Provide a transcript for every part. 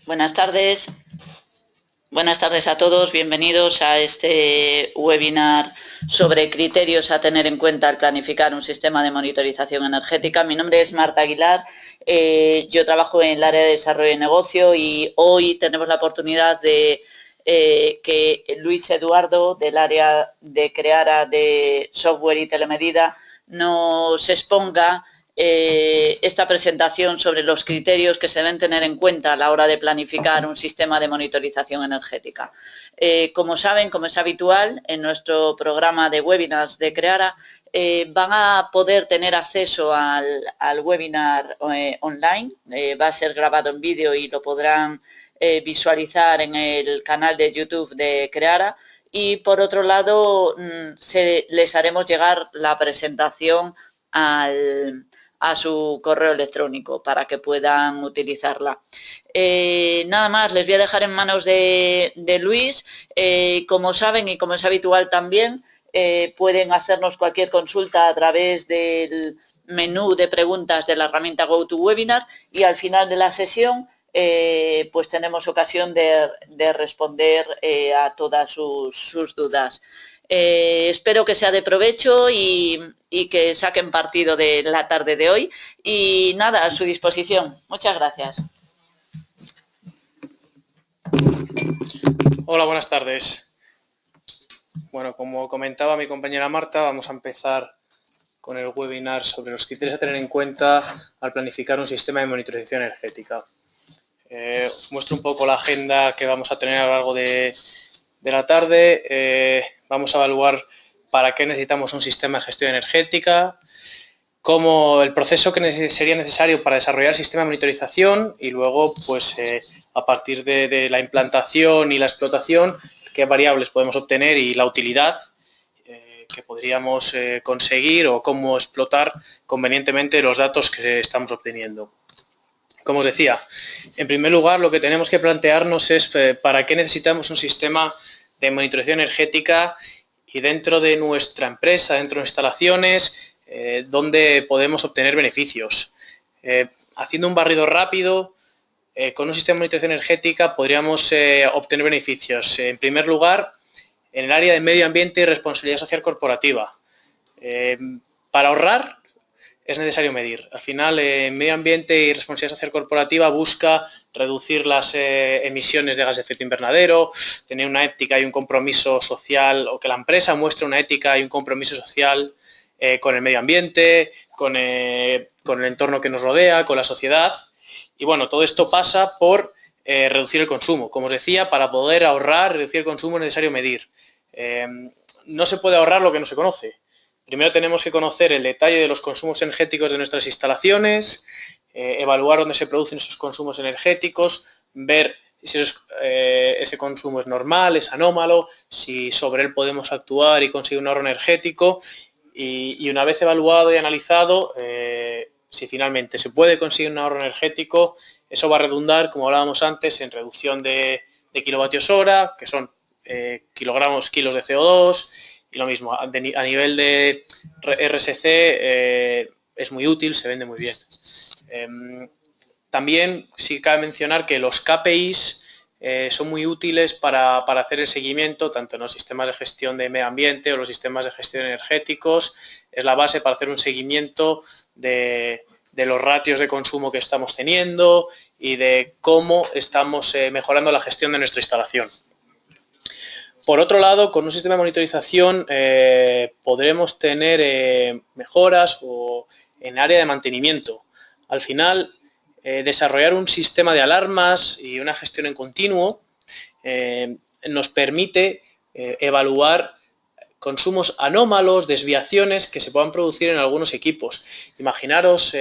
Buenas tardes. Buenas tardes a todos. Bienvenidos a este webinar sobre criterios a tener en cuenta al planificar un sistema de monitorización energética. Mi nombre es Marta Aguilar. Yo trabajo en el área de desarrollo de negocio y hoy tenemos la oportunidad de que Luis Eduardo, del área de Creara de software y telemedida, nos exponga esta presentación sobre los criterios que se deben tener en cuenta a la hora de planificar un sistema de monitorización energética. Como saben, como es habitual, en nuestro programa de webinars de Creara, van a poder tener acceso al webinar online. Va a ser grabado en vídeo y lo podrán visualizar en el canal de YouTube de Creara. Y por otro lado, les haremos llegar la presentación a su correo electrónico para que puedan utilizarla. Nada más, les voy a dejar en manos de Luis. Como saben y como es habitual también, pueden hacernos cualquier consulta a través del menú de preguntas de la herramienta GoToWebinar y al final de la sesión pues tenemos ocasión de responder a todas sus dudas. Espero que sea de provecho y que saquen partido de la tarde de hoy. Y nada, a su disposición. Muchas gracias. Hola, buenas tardes. Bueno, como comentaba mi compañera Marta, vamos a empezar con el webinar sobre los criterios a tener en cuenta al planificar un sistema de monitorización energética. Os muestro un poco la agenda que vamos a tener a lo largo de la tarde. Vamos a evaluar para qué necesitamos un sistema de gestión energética, cómo el proceso que sería necesario para desarrollar el sistema de monitorización y luego, pues, a partir de la implantación y la explotación, qué variables podemos obtener y la utilidad que podríamos conseguir o cómo explotar convenientemente los datos que estamos obteniendo. Como os decía, en primer lugar, lo que tenemos que plantearnos es para qué necesitamos un sistema de monitorización energética y dentro de nuestra empresa, dentro de instalaciones, dónde podemos obtener beneficios. Haciendo un barrido rápido, con un sistema de monitorización energética podríamos obtener beneficios. En primer lugar, en el área de medio ambiente y responsabilidad social corporativa. Para ahorrar es necesario medir. Al final, medio ambiente y responsabilidad social corporativa busca reducir las emisiones de gases de efecto invernadero, tener una ética y un compromiso social, o que la empresa muestre una ética y un compromiso social con el medio ambiente, con el entorno que nos rodea, con la sociedad. Y bueno, todo esto pasa por reducir el consumo. Como os decía, para poder ahorrar, reducir el consumo es necesario medir. No se puede ahorrar lo que no se conoce. Primero tenemos que conocer el detalle de los consumos energéticos de nuestras instalaciones, evaluar dónde se producen esos consumos energéticos, ver si ese consumo es normal, es anómalo, si sobre él podemos actuar y conseguir un ahorro energético. Y una vez evaluado y analizado, si finalmente se puede conseguir un ahorro energético, eso va a redundar, como hablábamos antes, en reducción de kilovatios hora, que son kilos de CO2, y lo mismo, a nivel de RSC es muy útil, se vende muy bien. También sí cabe mencionar que los KPIs son muy útiles para hacer el seguimiento, tanto en los sistemas de gestión de medio ambiente o los sistemas de gestión energéticos. Es la base para hacer un seguimiento de los ratios de consumo que estamos teniendo y de cómo estamos mejorando la gestión de nuestra instalación. Por otro lado, con un sistema de monitorización podremos tener mejoras en área de mantenimiento. Al final, desarrollar un sistema de alarmas y una gestión en continuo nos permite evaluar consumos anómalos, desviaciones que se puedan producir en algunos equipos. Imaginaros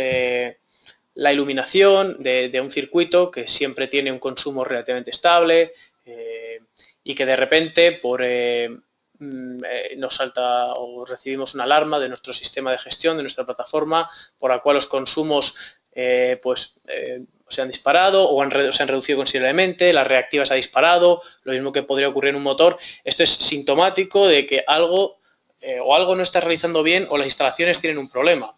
la iluminación de un circuito que siempre tiene un consumo relativamente estable, y que de repente nos salta o recibimos una alarma de nuestro sistema de gestión, de nuestra plataforma, por la cual los consumos se han disparado o se han reducido considerablemente, la reactiva se ha disparado, lo mismo que podría ocurrir en un motor. Esto es sintomático de que algo no está realizando bien o las instalaciones tienen un problema.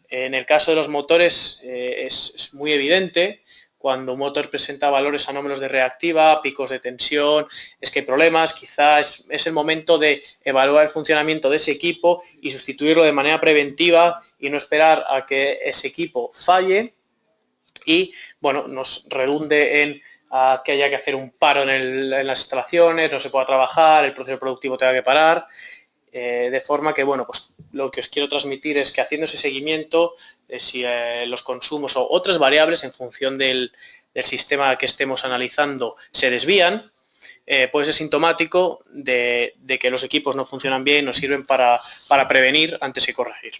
En el caso de los motores es muy evidente cuando un motor presenta valores anómalos de reactiva, picos de tensión, es que hay problemas, quizás es el momento de evaluar el funcionamiento de ese equipo y sustituirlo de manera preventiva y no esperar a que ese equipo falle y, bueno, nos redunde en que haya que hacer un paro en las instalaciones, no se pueda trabajar, el proceso productivo tenga que parar. De forma que, bueno, pues lo que os quiero transmitir es que haciendo ese seguimiento, si los consumos o otras variables en función del sistema que estemos analizando se desvían, puede ser sintomático de que los equipos no funcionan bien, nos sirven para prevenir antes que corregir.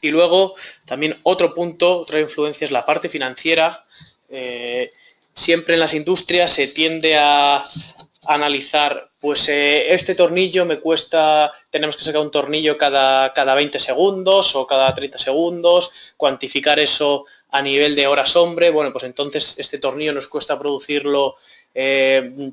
Y luego, también otro punto, otra influencia es la parte financiera. Siempre en las industrias se tiende a analizar, pues este tornillo me cuesta, tenemos que sacar un tornillo cada 20 segundos o cada 30 segundos, cuantificar eso a nivel de horas hombre, bueno, pues entonces este tornillo nos cuesta producirlo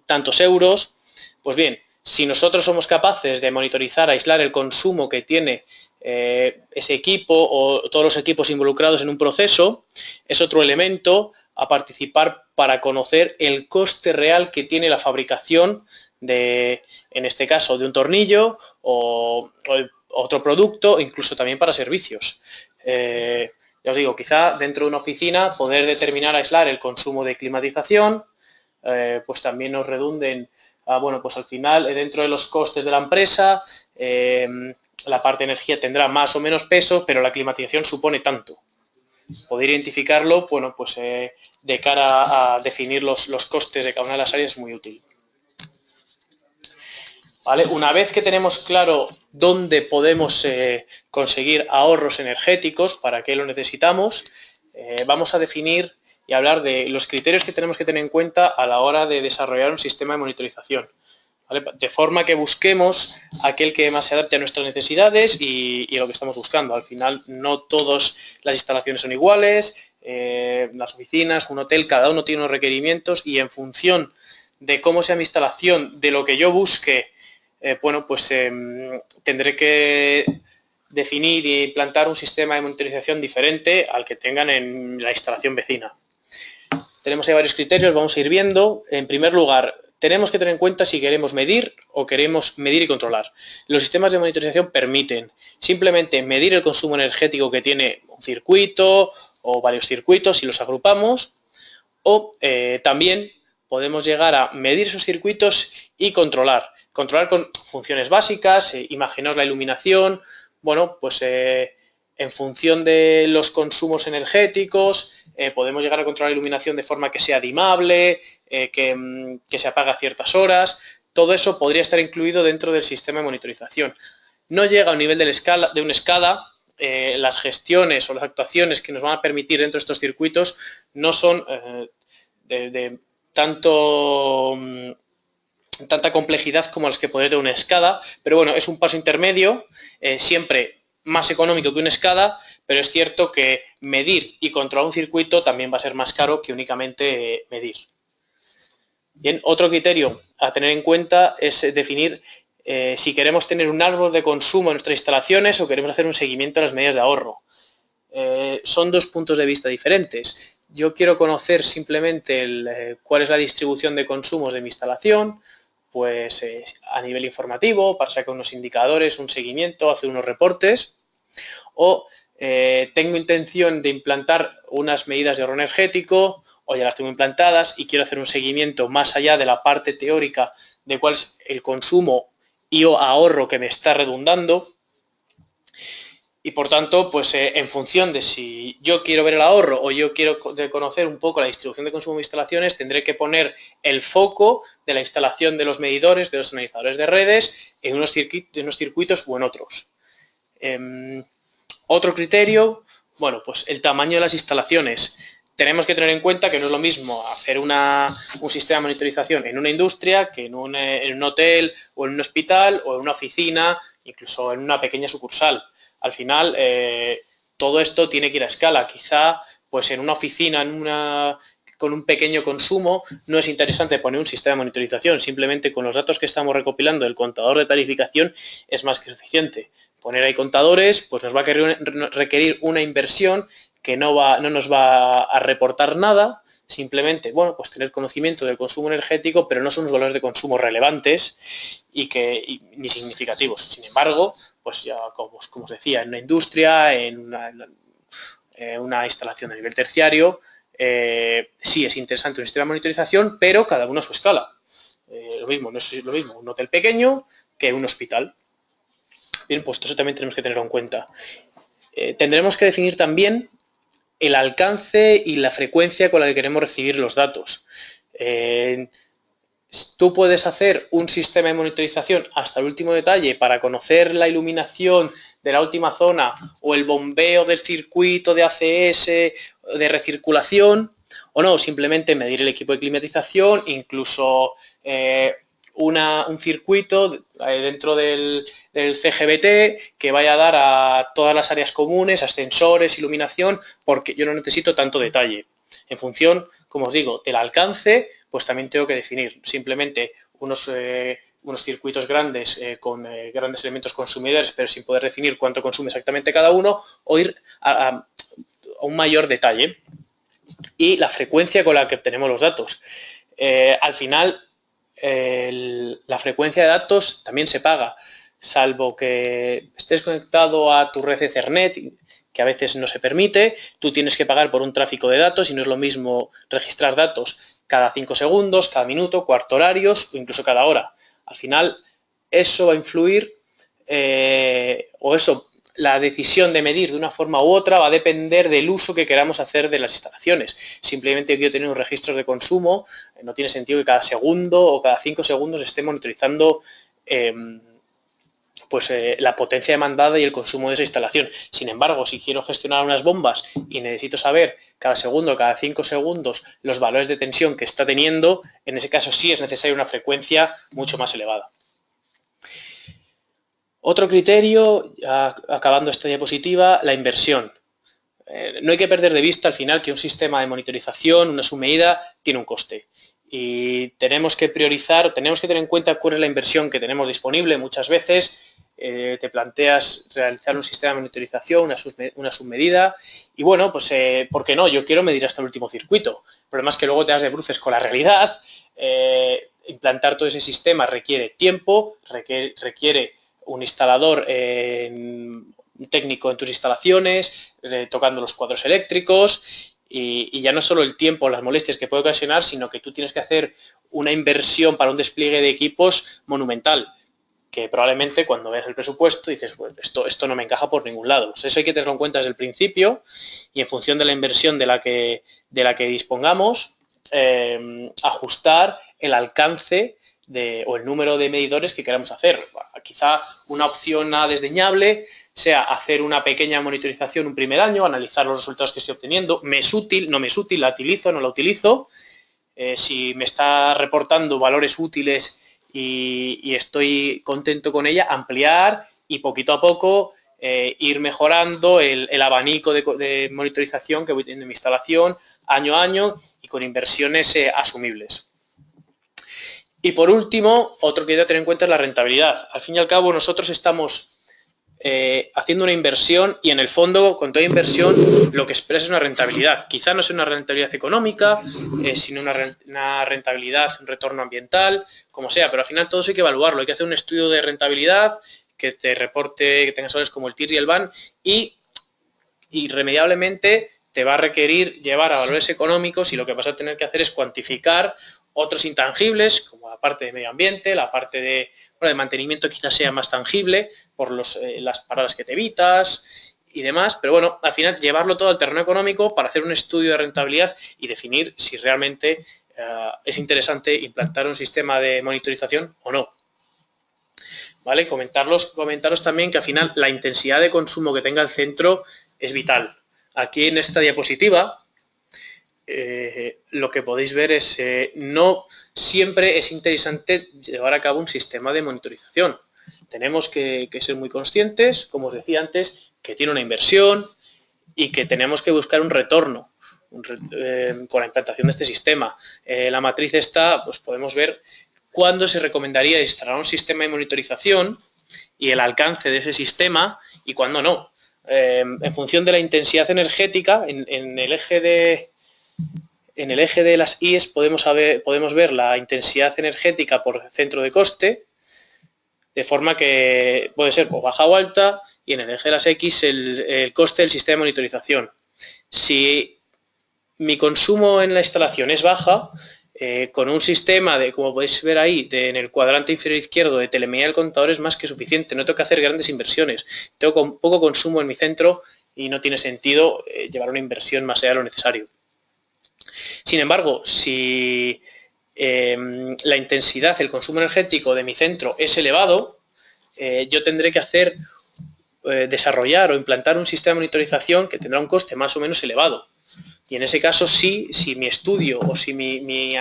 tantos euros. Pues bien, si nosotros somos capaces de monitorizar, aislar el consumo que tiene ese equipo o todos los equipos involucrados en un proceso, es otro elemento a participar para conocer el coste real que tiene la fabricación de, en este caso, de un tornillo o otro producto, incluso también para servicios. Ya os digo, quizá dentro de una oficina poder determinar, aislar el consumo de climatización, pues también nos redunden, bueno, pues al final dentro de los costes de la empresa, la parte de energía tendrá más o menos peso, pero la climatización supone tanto. Poder identificarlo, bueno, pues de cara a definir los costes de cada una de las áreas es muy útil. ¿Vale? Una vez que tenemos claro dónde podemos conseguir ahorros energéticos, para qué lo necesitamos, vamos a definir y hablar de los criterios que tenemos que tener en cuenta a la hora de desarrollar un sistema de monitorización. ¿Vale? De forma que busquemos aquel que más se adapte a nuestras necesidades y a lo que estamos buscando. Al final, no todas las instalaciones son iguales, las oficinas, un hotel, cada uno tiene unos requerimientos y en función de cómo sea mi instalación, de lo que yo busque, bueno, pues tendré que definir y plantar un sistema de monitorización diferente al que tengan en la instalación vecina. Tenemos ahí varios criterios, vamos a ir viendo. En primer lugar, tenemos que tener en cuenta si queremos medir o queremos medir y controlar. Los sistemas de monitorización permiten simplemente medir el consumo energético que tiene un circuito o varios circuitos y los agrupamos, o también podemos llegar a medir esos circuitos y controlar. Controlar con funciones básicas, imaginaos la iluminación, bueno, pues en función de los consumos energéticos, podemos llegar a controlar la iluminación de forma que sea dimable, que se apague a ciertas horas. Todo eso podría estar incluido dentro del sistema de monitorización. No llega a un nivel de una SCADA. Las gestiones o las actuaciones que nos van a permitir dentro de estos circuitos no son de tanta complejidad como las que podría tener una SCADA, pero bueno, es un paso intermedio, siempre más económico que una SCADA, pero es cierto que medir y controlar un circuito también va a ser más caro que únicamente medir. Bien, otro criterio a tener en cuenta es definir si queremos tener un árbol de consumo en nuestras instalaciones o queremos hacer un seguimiento de las medidas de ahorro. Son dos puntos de vista diferentes. Yo quiero conocer simplemente cuál es la distribución de consumos de mi instalación, pues a nivel informativo, para sacar unos indicadores, un seguimiento, hacer unos reportes, o tengo intención de implantar unas medidas de ahorro energético, o ya las tengo implantadas y quiero hacer un seguimiento más allá de la parte teórica de cuál es el consumo y o ahorro que me está redundando. Y por tanto, pues en función de si yo quiero ver el ahorro o yo quiero conocer un poco la distribución de consumo de instalaciones, tendré que poner el foco de la instalación de los medidores, de los analizadores de redes, en unos circuitos o en otros. Otro criterio, bueno, pues el tamaño de las instalaciones. Tenemos que tener en cuenta que no es lo mismo hacer un sistema de monitorización en una industria que en un hotel o en un hospital o en una oficina, incluso en una pequeña sucursal. Al final, todo esto tiene que ir a escala. Quizá, pues en una oficina, con un pequeño consumo, no es interesante poner un sistema de monitorización. Simplemente con los datos que estamos recopilando del contador de tarificación es más que suficiente. Poner ahí contadores, pues nos va a requerir una inversión que no nos va a reportar nada, simplemente, bueno, pues tener conocimiento del consumo energético, pero no son unos valores de consumo relevantes ni significativos. Sin embargo, pues ya como os decía, en una industria, en una instalación de nivel terciario, sí es interesante un sistema de monitorización, pero cada uno a su escala. Lo mismo, no es lo mismo un hotel pequeño que un hospital. Bien, pues eso también tenemos que tenerlo en cuenta. Tendremos que definir también el alcance y la frecuencia con la que queremos recibir los datos. Tú puedes hacer un sistema de monitorización hasta el último detalle para conocer la iluminación de la última zona o el bombeo del circuito de ACS, de recirculación, o no, simplemente medir el equipo de climatización, incluso un circuito dentro del CGBT que vaya a dar a todas las áreas comunes, ascensores, iluminación, porque yo no necesito tanto detalle. En función, como os digo, del alcance, pues también tengo que definir simplemente unos circuitos grandes con grandes elementos consumidores, pero sin poder definir cuánto consume exactamente cada uno, o ir a un mayor detalle. Y la frecuencia con la que obtenemos los datos. Al final, la frecuencia de datos también se paga, salvo que estés conectado a tu red Ethernet, que a veces no se permite, tú tienes que pagar por un tráfico de datos y no es lo mismo registrar datos cada 5 segundos, cada minuto, cuarto horarios o incluso cada hora. Al final, eso va a influir, la decisión de medir de una forma u otra va a depender del uso que queramos hacer de las instalaciones. Simplemente quiero tener unos registros de consumo, no tiene sentido que cada segundo o cada 5 segundos esté monitorizando la potencia demandada y el consumo de esa instalación. Sin embargo, si quiero gestionar unas bombas y necesito saber cada segundo, cada 5 segundos los valores de tensión que está teniendo, en ese caso sí es necesaria una frecuencia mucho más elevada. Otro criterio, acabando esta diapositiva, la inversión. No hay que perder de vista al final que un sistema de monitorización, una submedida, tiene un coste. Y tenemos que priorizar, tenemos que tener en cuenta cuál es la inversión que tenemos disponible. Muchas veces te planteas realizar un sistema de monitorización, una submedida, y bueno, pues ¿por qué no? Yo quiero medir hasta el último circuito. El problema es que luego te das de bruces con la realidad. Implantar todo ese sistema requiere tiempo, requiere un instalador técnico en tus instalaciones, tocando los cuadros eléctricos, y ya no solo el tiempo, las molestias que puede ocasionar, sino que tú tienes que hacer una inversión para un despliegue de equipos monumental, que probablemente cuando veas el presupuesto dices, pues esto no me encaja por ningún lado. Pues eso hay que tenerlo en cuenta desde el principio, y en función de la inversión de la que dispongamos, ajustar el alcance o el número de medidores que queramos hacer. Quizá una opción nada desdeñable sea hacer una pequeña monitorización un primer año, analizar los resultados que estoy obteniendo, me es útil, no me es útil, la utilizo, no la utilizo, si me está reportando valores útiles y estoy contento con ella, ampliar y poquito a poco ir mejorando el abanico de monitorización que voy teniendo en mi instalación año a año y con inversiones asumibles. Y por último, otro que hay que tener en cuenta es la rentabilidad. Al fin y al cabo, nosotros estamos haciendo una inversión y en el fondo, con toda inversión, lo que expresa es una rentabilidad. Quizá no sea una rentabilidad económica, sino una rentabilidad, un retorno ambiental, como sea, pero al final todo eso hay que evaluarlo. Hay que hacer un estudio de rentabilidad que te reporte, que tengas valores como el TIR y el BAN, y irremediablemente te va a requerir llevar a valores económicos, y lo que vas a tener que hacer es cuantificar otros intangibles, como la parte de medio ambiente, la parte de mantenimiento quizás sea más tangible por las paradas que te evitas y demás, pero bueno, al final llevarlo todo al terreno económico para hacer un estudio de rentabilidad y definir si realmente es interesante implantar un sistema de monitorización o no. ¿Vale? Comentaros también que al final la intensidad de consumo que tenga el centro es vital. Aquí en esta diapositiva lo que podéis ver es no siempre es interesante llevar a cabo un sistema de monitorización. Tenemos que ser muy conscientes, como os decía antes, que tiene una inversión y que tenemos que buscar un retorno con la implantación de este sistema. La matriz esta, pues podemos ver cuándo se recomendaría instalar un sistema de monitorización y el alcance de ese sistema y cuándo no. En función de la intensidad energética, en el eje en el eje de las Y's podemos ver la intensidad energética por centro de coste, de forma que puede ser o baja o alta, y en el eje de las X el coste del sistema de monitorización. Si mi consumo en la instalación es baja, con un sistema de, como podéis ver ahí, en el cuadrante inferior izquierdo de telemetría del contador es más que suficiente. No tengo que hacer grandes inversiones. Tengo poco consumo en mi centro y no tiene sentido llevar una inversión más allá de lo necesario. Sin embargo, si la intensidad, el consumo energético de mi centro es elevado, yo tendré que desarrollar o implantar un sistema de monitorización que tendrá un coste más o menos elevado. Y en ese caso sí, si mi estudio o si mi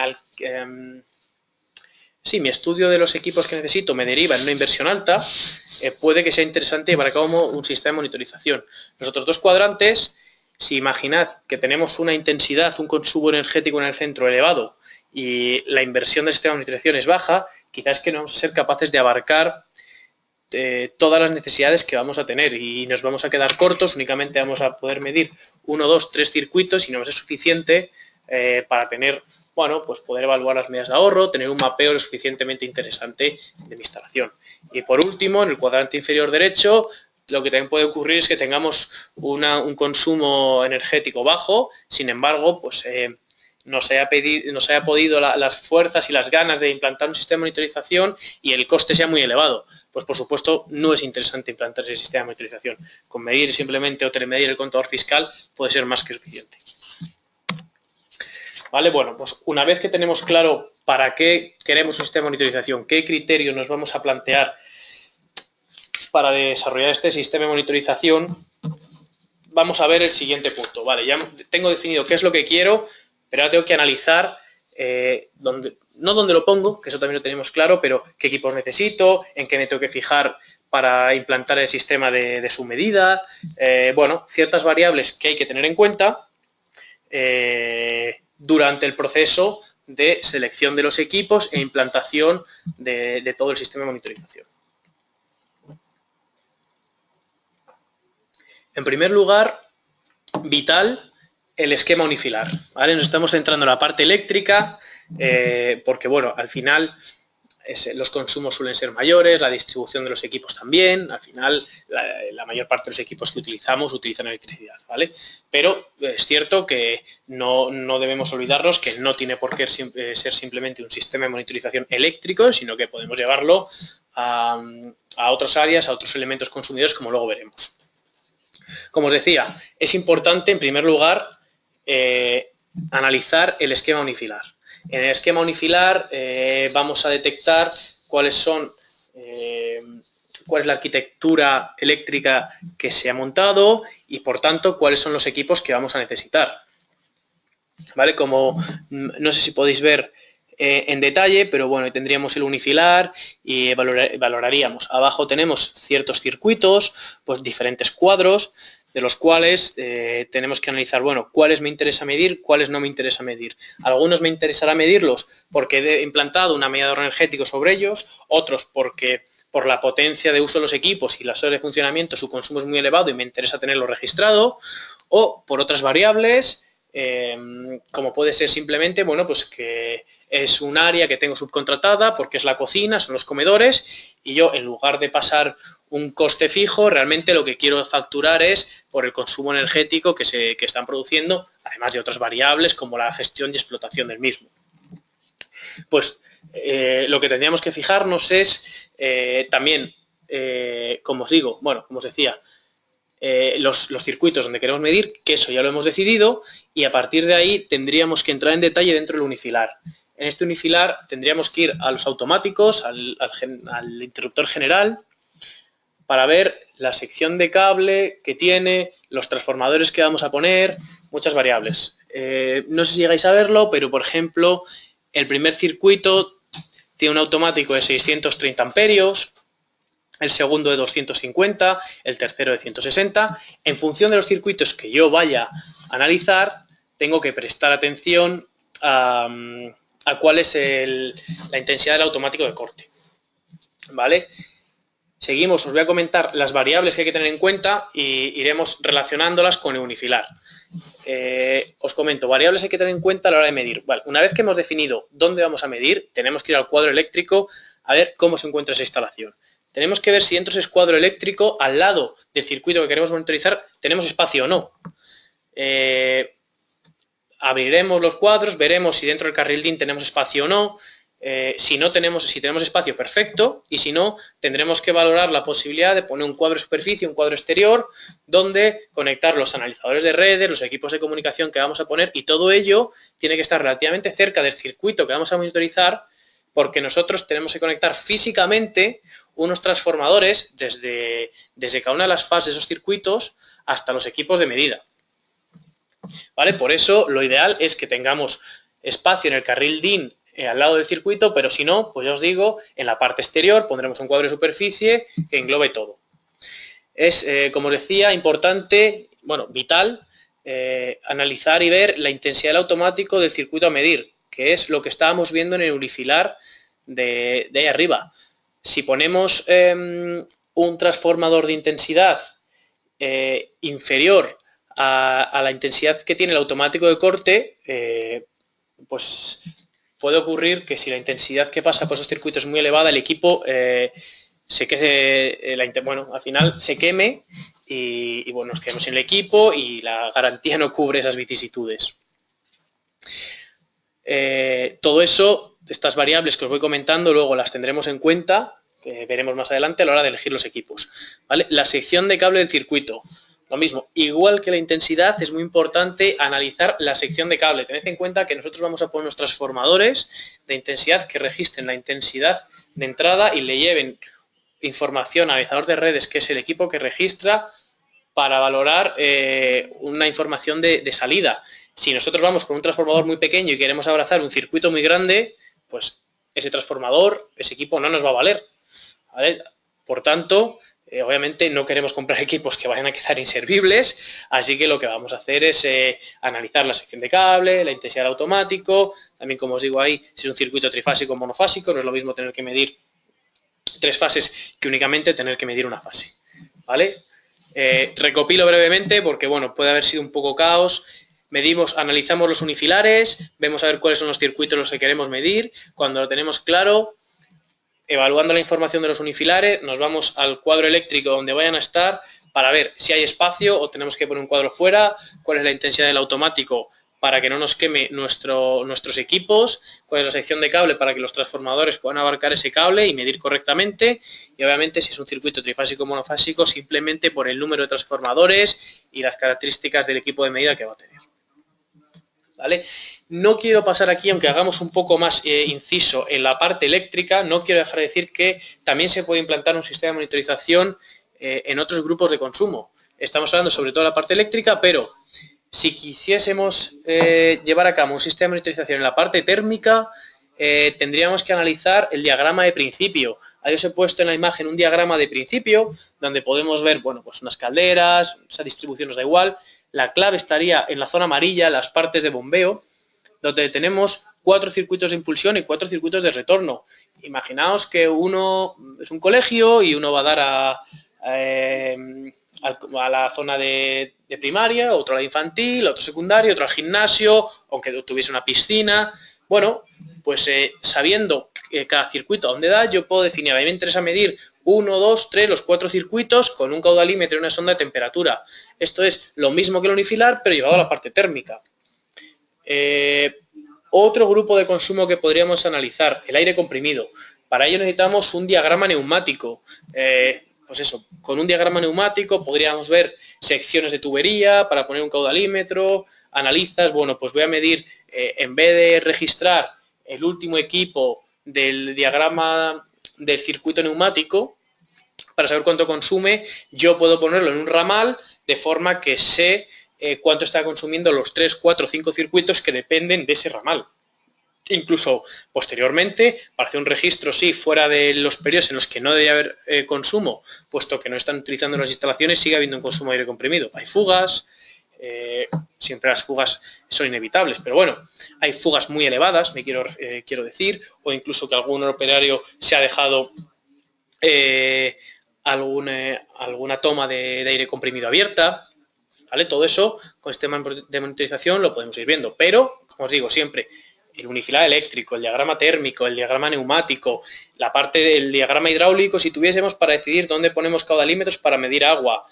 estudio de los equipos que necesito me deriva en una inversión alta, puede que sea interesante llevar a cabo un sistema de monitorización. Los otros dos cuadrantes, si imaginad que tenemos una intensidad, un consumo energético en el centro elevado y la inversión del sistema de monitorización es baja, quizás que no vamos a ser capaces de abarcar todas las necesidades que vamos a tener y nos vamos a quedar cortos, únicamente vamos a poder medir 1, 2, 3 circuitos y no va a ser suficiente para tener, bueno, pues poder evaluar las medidas de ahorro, tener un mapeo lo suficientemente interesante de mi instalación. Y por último, en el cuadrante inferior derecho, lo que también puede ocurrir es que tengamos un consumo energético bajo, sin embargo, pues nos haya podido las fuerzas y las ganas de implantar un sistema de monitorización y el coste sea muy elevado. Pues por supuesto no es interesante implantar ese sistema de monitorización. Con medir simplemente o telemedir el contador fiscal puede ser más que suficiente. ¿Vale? Bueno, pues una vez que tenemos claro para qué queremos un sistema de monitorización, qué criterios nos vamos a plantear para desarrollar este sistema de monitorización, vamos a ver el siguiente punto. Vale, ya tengo definido qué es lo que quiero, pero ahora tengo que analizar no dónde lo pongo, que eso también lo tenemos claro, pero qué equipos necesito, en qué me tengo que fijar para implantar el sistema de su medida, bueno, ciertas variables que hay que tener en cuenta durante el proceso de selección de los equipos e implantación de todo el sistema de monitorización. En primer lugar, vital, el esquema unifilar, ¿vale? Nos estamos centrando en la parte eléctrica porque, bueno, al final los consumos suelen ser mayores, la distribución de los equipos también, al final la mayor parte de los equipos que utilizan electricidad, ¿vale? Pero es cierto que no debemos olvidarnos que no tiene por qué ser simplemente un sistema de monitorización eléctrico, sino que podemos llevarlo a otras áreas, a otros elementos consumidores, como luego veremos. Como os decía, es importante, en primer lugar, analizar el esquema unifilar. En el esquema unifilar vamos a detectar cuál es la arquitectura eléctrica que se ha montado y, por tanto, cuáles son los equipos que vamos a necesitar. ¿Vale? Como no sé si podéis ver en detalle, pero bueno, tendríamos el unifilar y valoraríamos. Abajo tenemos ciertos circuitos, pues diferentes cuadros, de los cuales tenemos que analizar, bueno, cuáles me interesa medir, cuáles no me interesa medir. Algunos me interesará medirlos porque he implantado una medida de ahorro energético sobre ellos, otros porque por la potencia de uso de los equipos y las horas de funcionamiento su consumo es muy elevado y me interesa tenerlo registrado, o por otras variables, como puede ser simplemente, bueno, pues que es un área que tengo subcontratada porque es la cocina, son los comedores, y yo, en lugar de pasar un coste fijo, realmente lo que quiero facturar es por el consumo energético que están produciendo, además de otras variables como la gestión y explotación del mismo. Pues lo que tendríamos que fijarnos es también, como os digo, bueno, como os decía, los circuitos donde queremos medir, que eso ya lo hemos decidido, y a partir de ahí tendríamos que entrar en detalle dentro del unifilar. En este unifilar tendríamos que ir a los automáticos, al interruptor general, para ver la sección de cable que tiene, los transformadores que vamos a poner, muchas variables. No sé si llegáis a verlo, pero por ejemplo, el primer circuito tiene un automático de 630 amperios, el segundo de 250, el tercero de 160. En función de los circuitos que yo vaya a analizar, tengo que prestar atención a cuál es la intensidad del automático de corte, ¿vale? Seguimos, os voy a comentar las variables que hay que tener en cuenta y iremos relacionándolas con el unifilar. Os comento, variables hay que tener en cuenta a la hora de medir. Vale, una vez que hemos definido dónde vamos a medir, tenemos que ir al cuadro eléctrico a ver cómo se encuentra esa instalación. Tenemos que ver si dentro de ese cuadro eléctrico, al lado del circuito que queremos monitorizar, tenemos espacio o no. Abriremos los cuadros, veremos si dentro del carril DIN tenemos espacio o no. Si tenemos espacio, perfecto, y si no, tendremos que valorar la posibilidad de poner un cuadro de superficie, un cuadro exterior, donde conectar los analizadores de redes, los equipos de comunicación que vamos a poner, y todo ello tiene que estar relativamente cerca del circuito que vamos a monitorizar, porque nosotros tenemos que conectar físicamente unos transformadores desde cada una de las fases de esos circuitos hasta los equipos de medida. ¿Vale? Por eso lo ideal es que tengamos espacio en el carril DIN al lado del circuito, pero si no, pues ya os digo, en la parte exterior pondremos un cuadro de superficie que englobe todo. Es, como os decía, importante, bueno, vital, analizar y ver la intensidad del automático del circuito a medir, que es lo que estábamos viendo en el unifilar de ahí arriba. Si ponemos un transformador de intensidad inferior a la intensidad que tiene el automático de corte, pues puede ocurrir que si la intensidad que pasa por esos circuitos es muy elevada, el equipo se quede, bueno, al final se queme y bueno, nos quedemos sin el equipo y la garantía no cubre esas vicisitudes. Todo eso, estas variables que os voy comentando, luego las tendremos en cuenta, que veremos más adelante a la hora de elegir los equipos. ¿Vale? La sección de cable del circuito. Lo mismo, igual que la intensidad, es muy importante analizar la sección de cable. Tened en cuenta que nosotros vamos a poner unos transformadores de intensidad que registren la intensidad de entrada y le lleven información al analizador de redes, que es el equipo que registra, para valorar una información de salida. Si nosotros vamos con un transformador muy pequeño y queremos abrazar un circuito muy grande, pues ese transformador, ese equipo no nos va a valer. ¿Vale? Por tanto, obviamente no queremos comprar equipos que vayan a quedar inservibles, así que lo que vamos a hacer es analizar la sección de cable, la intensidad del automático, también como os digo ahí, si es un circuito trifásico o monofásico, no es lo mismo tener que medir 3 fases que únicamente tener que medir una fase. ¿Vale? Recopilo brevemente porque bueno, puede haber sido un poco caos. Analizamos los unifilares, vemos a ver cuáles son los circuitos los que queremos medir. Cuando lo tenemos claro, evaluando la información de los unifilares, nos vamos al cuadro eléctrico donde vayan a estar para ver si hay espacio o tenemos que poner un cuadro fuera, cuál es la intensidad del automático para que no nos queme nuestros equipos, cuál es la sección de cable para que los transformadores puedan abarcar ese cable y medir correctamente, y obviamente si es un circuito trifásico o monofásico, simplemente por el número de transformadores y las características del equipo de medida que va a tener. ¿Vale? No quiero pasar aquí, aunque hagamos un poco más inciso en la parte eléctrica, no quiero dejar de decir que también se puede implantar un sistema de monitorización en otros grupos de consumo. Estamos hablando sobre todo de la parte eléctrica, pero si quisiésemos llevar a cabo un sistema de monitorización en la parte térmica, tendríamos que analizar el diagrama de principio. Ahí os he puesto en la imagen un diagrama de principio, donde podemos ver, bueno, pues unas calderas, esa distribución nos da igual. La clave estaría en la zona amarilla, las partes de bombeo, donde tenemos 4 circuitos de impulsión y 4 circuitos de retorno. Imaginaos que uno es un colegio y uno va a dar a la zona de primaria, otro a la infantil, otro secundario, otro al gimnasio, aunque tuviese una piscina. Bueno, pues sabiendo cada circuito a dónde da, yo puedo definir, a mí me interesa medir 1, 2, 3, los 4 circuitos con un caudalímetro y una sonda de temperatura. Esto es lo mismo que el unifilar, pero llevado a la parte térmica. Otro grupo de consumo que podríamos analizar, el aire comprimido. Para ello necesitamos un diagrama neumático. Pues eso, con un diagrama neumático podríamos ver secciones de tubería para poner un caudalímetro, analizas, bueno, pues voy a medir, en vez de registrar el último equipo del diagrama del circuito neumático, para saber cuánto consume, yo puedo ponerlo en un ramal de forma que sé cuánto está consumiendo los 3, 4, 5 circuitos que dependen de ese ramal. Incluso posteriormente, para hacer un registro, sí, fuera de los periodos en los que no debe haber consumo, puesto que no están utilizando las instalaciones, sigue habiendo un consumo de aire comprimido. Hay fugas, siempre las fugas son inevitables, pero bueno, hay fugas muy elevadas, quiero decir, o incluso que algún operario se ha dejado alguna toma de aire comprimido abierta, ¿vale? Todo eso con sistema de monitorización lo podemos ir viendo, pero, como os digo siempre, el unifilar eléctrico, el diagrama térmico, el diagrama neumático, la parte del diagrama hidráulico, si tuviésemos para decidir dónde ponemos caudalímetros para medir agua,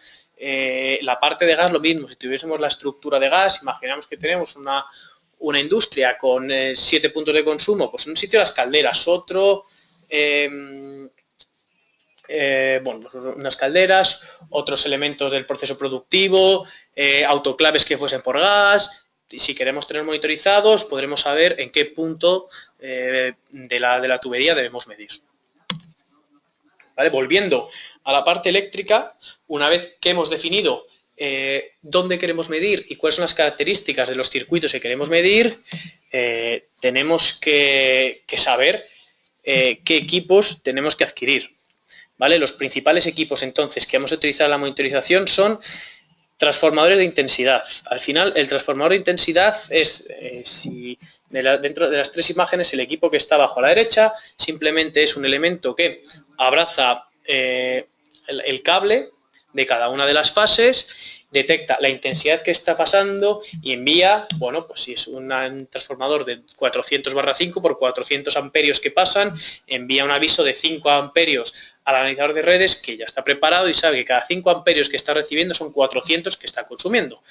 la parte de gas lo mismo, si tuviésemos la estructura de gas, imaginamos que tenemos una industria con 7 puntos de consumo, pues en un sitio las calderas, otro, bueno, pues unas calderas, otros elementos del proceso productivo, autoclaves que fuesen por gas. Y si queremos tener monitorizados, podremos saber en qué punto de la tubería debemos medir. ¿Vale? Volviendo a la parte eléctrica, una vez que hemos definido dónde queremos medir y cuáles son las características de los circuitos que queremos medir, tenemos que saber qué equipos tenemos que adquirir. ¿Vale? Los principales equipos entonces que vamos a utilizar en la monitorización son transformadores de intensidad. Al final, el transformador de intensidad es, dentro de las 3 imágenes, el equipo que está abajo a la derecha simplemente es un elemento que abraza el cable de cada una de las fases, detecta la intensidad que está pasando y envía, bueno, pues si es un transformador de 400/5 por 400 amperios que pasan, envía un aviso de 5 amperios al analizador de redes que ya está preparado y sabe que cada 5 amperios que está recibiendo son 400 que está consumiendo.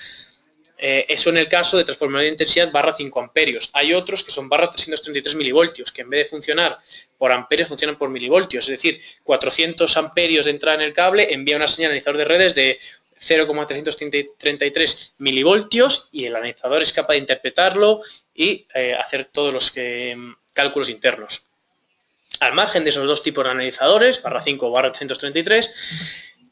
Eso en el caso de transformador de intensidad /5 amperios. Hay otros que son /333 milivoltios, que en vez de funcionar por amperios funcionan por milivoltios. Es decir, 400 amperios de entrada en el cable envía una señal al analizador de redes de 0,333 milivoltios y el analizador es capaz de interpretarlo y hacer todos los cálculos internos. Al margen de esos 2 tipos de analizadores, /5 o /333,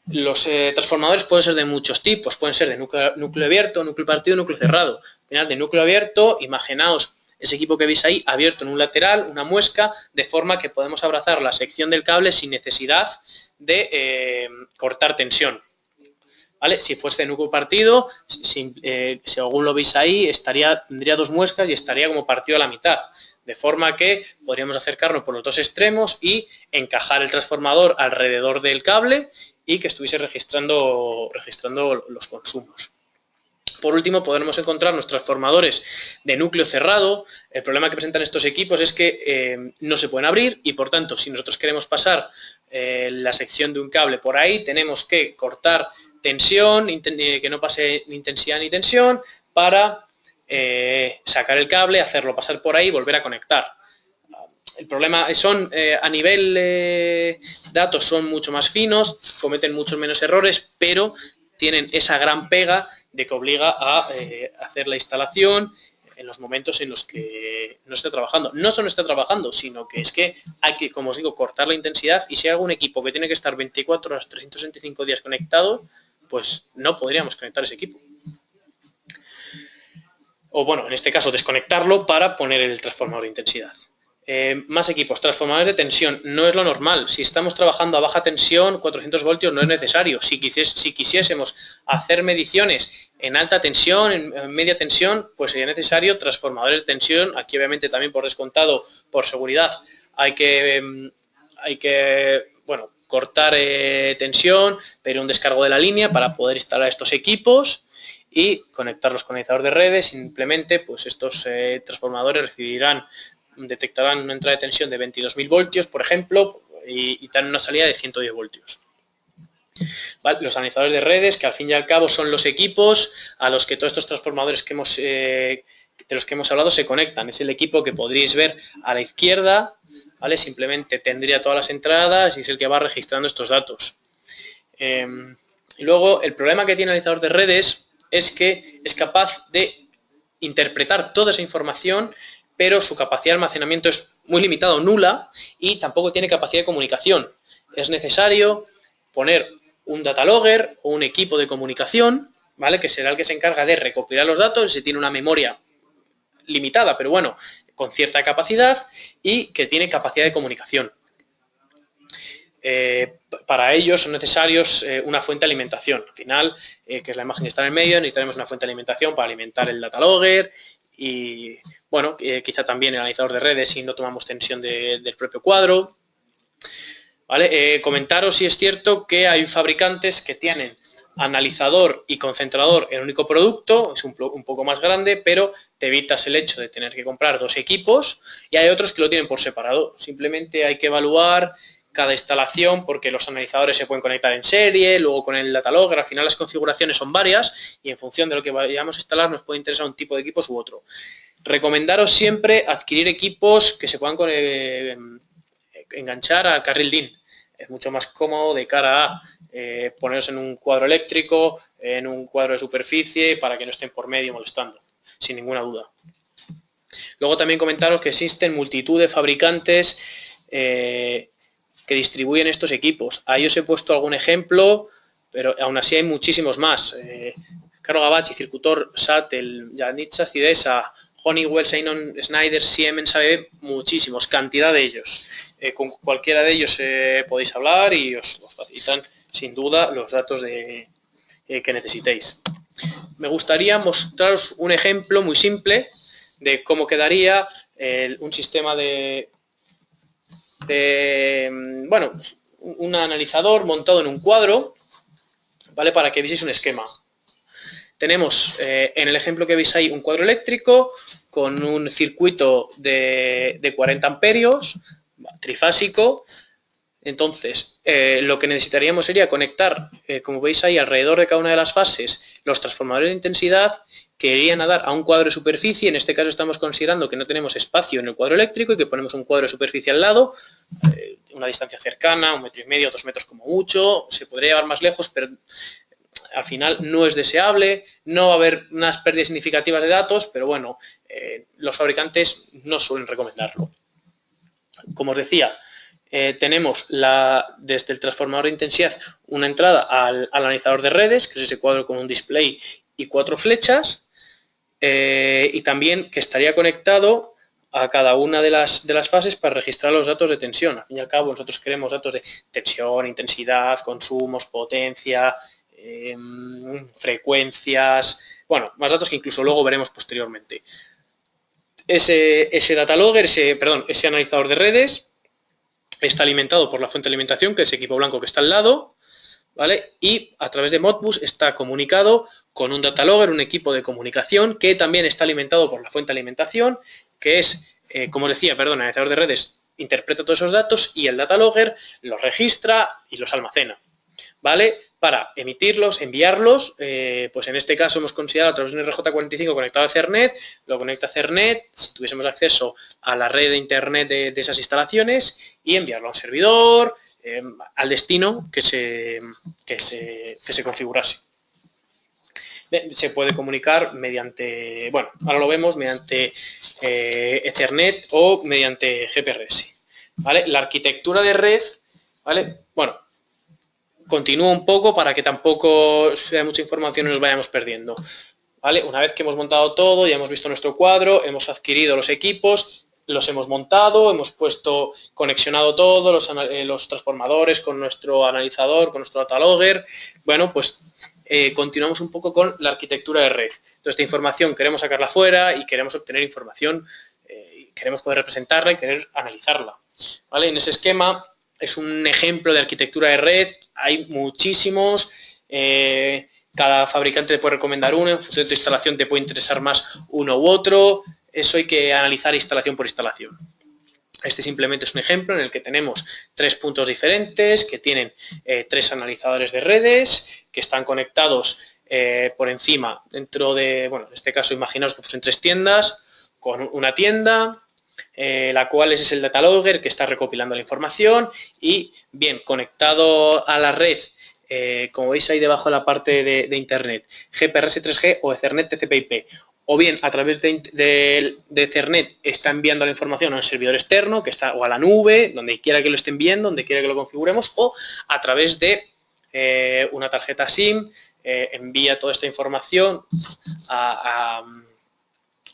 los transformadores pueden ser de muchos tipos, pueden ser de núcleo abierto, núcleo partido, núcleo cerrado. Al final, de núcleo abierto, imaginaos ese equipo que veis ahí abierto en un lateral, una muesca, de forma que podemos abrazar la sección del cable sin necesidad de cortar tensión. ¿Vale? Si fuese de núcleo partido, según lo veis ahí, tendría 2 muescas y estaría como partido a la mitad. De forma que podríamos acercarnos por los 2 extremos y encajar el transformador alrededor del cable y que estuviese registrando los consumos. Por último, podremos encontrar los transformadores de núcleo cerrado. El problema que presentan estos equipos es que no se pueden abrir y, por tanto, si nosotros queremos pasar la sección de un cable por ahí, tenemos que cortar tensión, que no pase ni intensidad ni tensión, para sacar el cable, hacerlo pasar por ahí y volver a conectar. El problema a nivel datos son mucho más finos, cometen muchos menos errores, pero tienen esa gran pega de que obliga a hacer la instalación en los momentos en los que no está trabajando. No solo está trabajando, sino que es que hay que, como os digo, cortar la intensidad y si hay algún equipo que tiene que estar 24 horas, 365 días conectado, pues no podríamos conectar ese equipo. O bueno, en este caso desconectarlo para poner el transformador de intensidad. Más equipos, transformadores de tensión, no es lo normal. Si estamos trabajando a baja tensión, 400 voltios no es necesario. Si quisiésemos hacer mediciones en alta tensión, en media tensión, pues sería necesario transformadores de tensión. Aquí obviamente también por descontado, por seguridad, hay que bueno, cortar tensión, pedir un descargo de la línea para poder instalar estos equipos y conectarlos con conectador de redes. Simplemente pues estos transformadores detectarán una entrada de tensión de 22.000 voltios, por ejemplo, y dan una salida de 110 voltios. ¿Vale? Los analizadores de redes, que al fin y al cabo son los equipos a los que todos estos transformadores de los que hemos hablado se conectan. Es el equipo que podréis ver a la izquierda, ¿vale? Simplemente tendría todas las entradas y es el que va registrando estos datos. Y luego, el problema que tiene el analizador de redes es que es capaz de interpretar toda esa información, pero su capacidad de almacenamiento es muy limitada o nula y tampoco tiene capacidad de comunicación. Es necesario poner un data logger o un equipo de comunicación, ¿vale? Que será el que se encarga de recopilar los datos, si tiene una memoria limitada, pero bueno, con cierta capacidad y que tiene capacidad de comunicación. Para ello son necesarios una fuente de alimentación. Al final, que es la imagen que está en el medio, necesitaremos una fuente de alimentación para alimentar el data logger y, bueno, quizá también el analizador de redes si no tomamos tensión del propio cuadro. ¿Vale? Comentaros si es cierto que hay fabricantes que tienen analizador y concentrador en un único producto, es un poco más grande, pero te evitas el hecho de tener que comprar 2 equipos, y hay otros que lo tienen por separado. Simplemente hay que evaluar cada instalación, porque los analizadores se pueden conectar en serie, luego con el datalogger, al final las configuraciones son varias y en función de lo que vayamos a instalar nos puede interesar un tipo de equipos u otro. Recomendaros siempre adquirir equipos que se puedan enganchar a carril DIN. Es mucho más cómodo de cara a poneros en un cuadro eléctrico, en un cuadro de superficie, para que no estén por medio molestando, sin ninguna duda. Luego también comentaros que existen multitud de fabricantes que distribuyen estos equipos. Ahí os he puesto algún ejemplo, pero aún así hay muchísimos más. Carlo Gavacci, Circutor, Sattel, Janitza, Cidesa, Honeywell, Seinon, Schneider, Siemens, ABB, muchísimos, cantidad de ellos. Con cualquiera de ellos podéis hablar y os facilitan sin duda los datos que necesitéis. Me gustaría mostraros un ejemplo muy simple de cómo quedaría un sistema bueno, un analizador montado en un cuadro, ¿vale? Para que veáis un esquema. Tenemos en el ejemplo que veis ahí un cuadro eléctrico con un circuito de 40 amperios, trifásico. Entonces, lo que necesitaríamos sería conectar, como veis ahí, alrededor de cada una de las fases, los transformadores de intensidad que irían a dar a un cuadro de superficie. En este caso estamos considerando que no tenemos espacio en el cuadro eléctrico y que ponemos un cuadro de superficie al lado, una distancia cercana, 1,5 metros, 2 metros como mucho, se podría llevar más lejos, pero al final no es deseable, no va a haber unas pérdidas significativas de datos, pero bueno, los fabricantes no suelen recomendarlo. Como os decía, tenemos desde el transformador de intensidad una entrada al analizador de redes, que es ese cuadro con un display y 4 flechas, y también que estaría conectado a cada una de las fases para registrar los datos de tensión. Al fin y al cabo, nosotros queremos datos de tensión, intensidad, consumos, potencia, frecuencias, bueno, más datos que incluso luego veremos posteriormente. Ese datalogger, ese analizador de redes, está alimentado por la fuente de alimentación, que es el equipo blanco que está al lado, ¿vale? Y a través de Modbus está comunicado con un datalogger, un equipo de comunicación, que también está alimentado por la fuente de alimentación, que es, como os decía, el analizador de redes interpreta todos esos datos y el datalogger los registra y los almacena, ¿vale? Para emitirlos, enviarlos, pues en este caso hemos considerado a través de un RJ45 conectado a Ethernet, lo conecta a Ethernet, si tuviésemos acceso a la red de Internet de esas instalaciones, y enviarlo a un servidor, al destino que se configurase. Se puede comunicar mediante, bueno, ahora lo vemos, mediante Ethernet o mediante GPRS, ¿vale? La arquitectura de red, ¿vale? Bueno, continúo un poco para que tampoco sea mucha información y nos vayamos perdiendo, ¿vale? Una vez que hemos montado todo, ya hemos visto nuestro cuadro, hemos adquirido los equipos, los hemos montado, hemos puesto, conexionado todo, los transformadores con nuestro analizador, con nuestro datalogger. Bueno, pues continuamos un poco con la arquitectura de red. Entonces, esta información queremos sacarla fuera y queremos obtener información, queremos poder representarla y querer analizarla, ¿vale? En ese esquema es un ejemplo de arquitectura de red, hay muchísimos, cada fabricante te puede recomendar uno, en función de tu instalación te puede interesar más uno u otro, eso hay que analizar instalación por instalación. Este simplemente es un ejemplo en el que tenemos 3 puntos diferentes, que tienen 3 analizadores de redes, que están conectados por encima, dentro de, bueno, en este caso imaginaos que fuesen 3 tiendas, con una tienda, la cual es el datalogger que está recopilando la información, y bien, conectado a la red, como veis ahí debajo de la parte de Internet, GPRS 3G o Ethernet TCP/IP, o bien a través de Ethernet está enviando la información a un servidor externo que está, o a la nube, donde quiera que lo esté enviando, donde quiera que lo configuremos, o a través de una tarjeta SIM, envía toda esta información a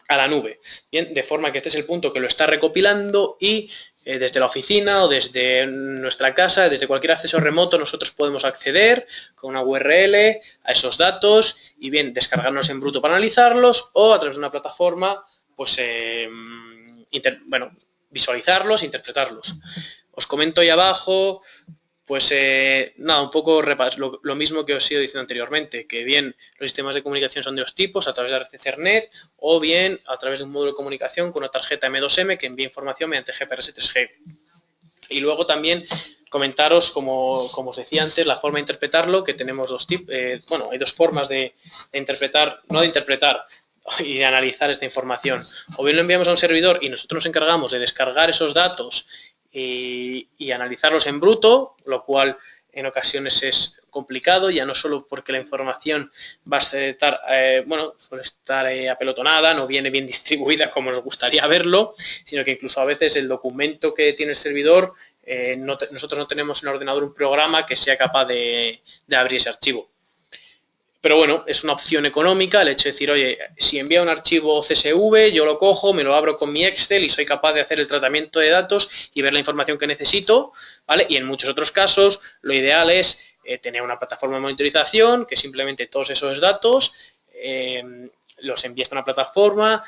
la nube. Bien, de forma que este es el punto que lo está recopilando y desde la oficina o desde nuestra casa, desde cualquier acceso remoto, nosotros podemos acceder con una URL a esos datos y bien descargarnos en bruto para analizarlos, o a través de una plataforma, pues bueno, visualizarlos, interpretarlos. os comento ahí abajo, pues nada, un poco lo mismo que os he ido diciendo anteriormente, que bien los sistemas de comunicación son de dos tipos, a través de la red Ethernet, o bien a través de un módulo de comunicación con una tarjeta M2M que envía información mediante GPRS 3G. Y luego también comentaros, como os decía antes, la forma de interpretarlo, que tenemos dos tipos, bueno, hay dos formas de interpretar, no de interpretar, y de analizar esta información. O bien lo enviamos a un servidor y nosotros nos encargamos de descargar esos datos y analizarlos en bruto, lo cual en ocasiones es complicado, ya no solo porque la información va a estar, suele estar apelotonada, no viene bien distribuida como nos gustaría verlo, sino que incluso a veces el documento que tiene el servidor, nosotros no tenemos en el ordenador un programa que sea capaz de abrir ese archivo. Pero bueno, es una opción económica el hecho de decir, oye, si envía un archivo CSV, yo lo cojo, me lo abro con mi Excel y soy capaz de hacer el tratamiento de datos y ver la información que necesito, ¿vale? Y en muchos otros casos, lo ideal es tener una plataforma de monitorización que simplemente todos esos datos los envíes a una plataforma